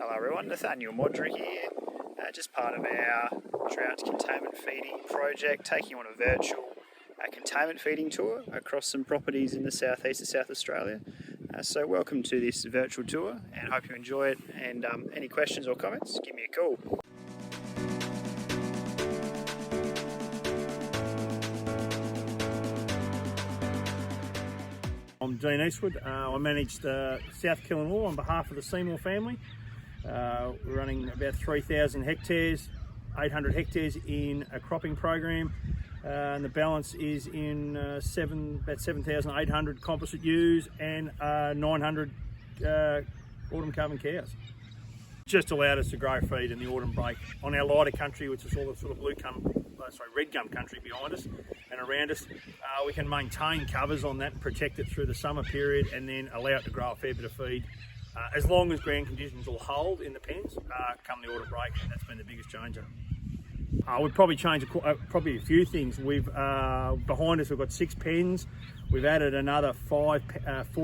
Hello everyone, Nathaniel Modra here, just part of our drought containment feeding project, taking you on a virtual containment feeding tour across some properties in the southeast of South Australia. So welcome to this virtual tour and hope you enjoy it, and any questions or comments, give me a call. I'm Dean Eastwood. I manage South Killanoola on behalf of the Seymour family. We're running about 3,000 hectares, 800 hectares in a cropping program, and the balance is in about 7,800 composite ewes and 900 autumn calving cows. Just allowed us to grow feed in the autumn break on our lighter country, which is all the sort of red gum country behind us and around us. We can maintain covers on that and protect it through the summer period, and then allow it to grow a fair bit of feed as long as ground conditions will hold in the pens come the autumn break. That's been the biggest changer. We've probably changed probably a few things. Behind us we've got 6 pens. We've added another 4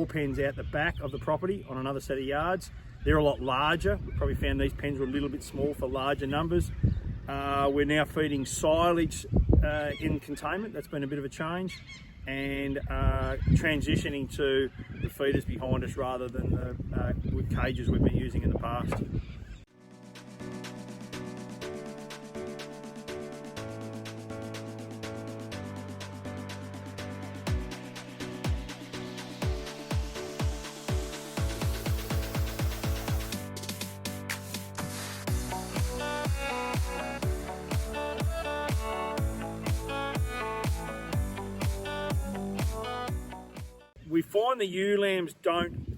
pens out the back of the property on another set of yards. They're a lot larger. We probably found these pens were a little bit small for larger numbers. We're now feeding silage in containment. That's been a bit of a change, and transitioning to the feeders behind us rather than the with cages we've been using in the past. We find the ewe lambs don't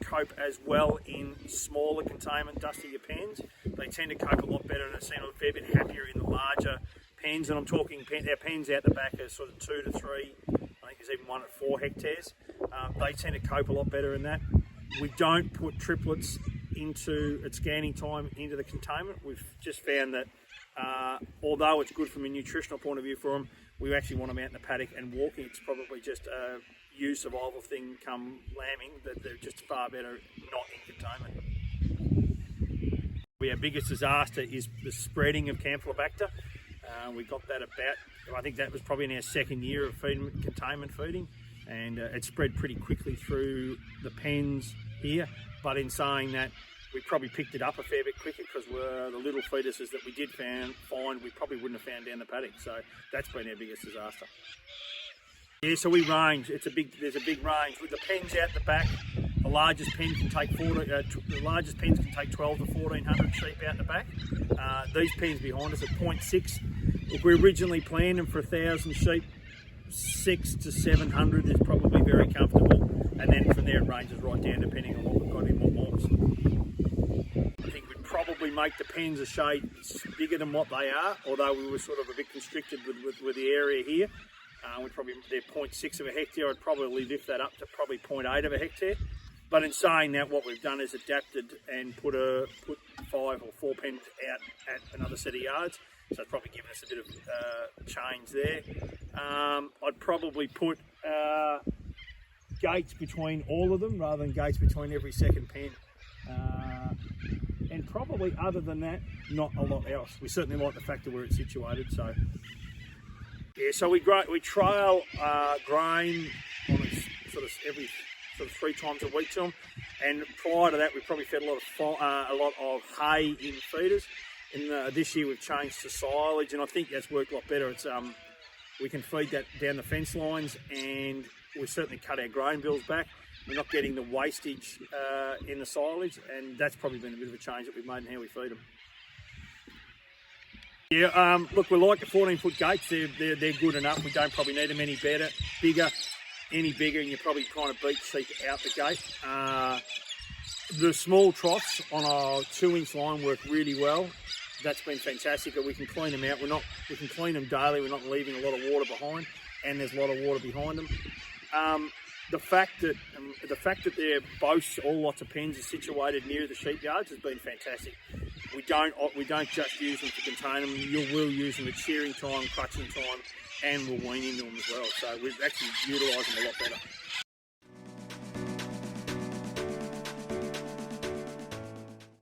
cope as well in smaller containment, dustier pens. They tend to cope a lot better and seem a fair bit happier in the larger pens. And I'm talking our pens out the back are sort of 2 to 3. I think there's even one at 4 hectares. They tend to cope a lot better in that. We don't put triplets at scanning time into the containment. We've just found that although it's good from a nutritional point of view for them, we actually want them out in the paddock and walking. It's probably just a survival thing come lambing, that they're just far better not in containment. Our biggest disaster is the spreading of Campylobacter. We got that I think that was probably in our second year of containment feeding, and it spread pretty quickly through the pens here. But in saying that, we probably picked it up a fair bit quicker because the little fetuses that we did find we probably wouldn't have found down the paddock. So that's been our biggest disaster. Yeah, so we range. There's a big range with the pens out the back. The largest pen can take 12 to 1,400 sheep out the back. These pens behind us at 0.6. Look, we originally planned them for 1,000 sheep. 6 to 700 is probably very comfortable, and then from there it ranges right down depending on what we've got in what molds. I think we'd probably make the pens a shade bigger than what they are, although we were sort of a bit constricted with the area here. They're 0.6 of a hectare. I'd probably lift that up to probably 0.8 of a hectare. But in saying that, what we've done is adapted and put 5 or 4 pens out at another set of yards. So it's probably given us a bit of change there. I'd probably put gates between all of them rather than gates between every second pen. And probably other than that, not a lot else. We certainly like the fact of where it's situated. So yeah, so we trail grain on every 3 times a week to them, and prior to that we probably fed a lot of hay in feeders. This year we've changed to silage, and I think that's worked a lot better. It's we can feed that down the fence lines, and we certainly cut our grain bills back. We're not getting the wastage in the silage, and that's probably been a bit of a change that we've made in how we feed them. Yeah, look, we like the 14-foot gates. They're good enough. We don't probably need them any bigger, and you're probably trying to beat sheep out the gate. The small troughs on our 2-inch line work really well. That's been fantastic. We can clean them out. We can clean them daily. We're not leaving a lot of water behind, and there's a lot of water behind them. The fact that they're both lots of pens are situated near the sheep yards has been fantastic. We don't just use them to contain them. We'll use them at shearing time, crutching time, and we'll wean into them as well. So we've actually utilised them a lot better.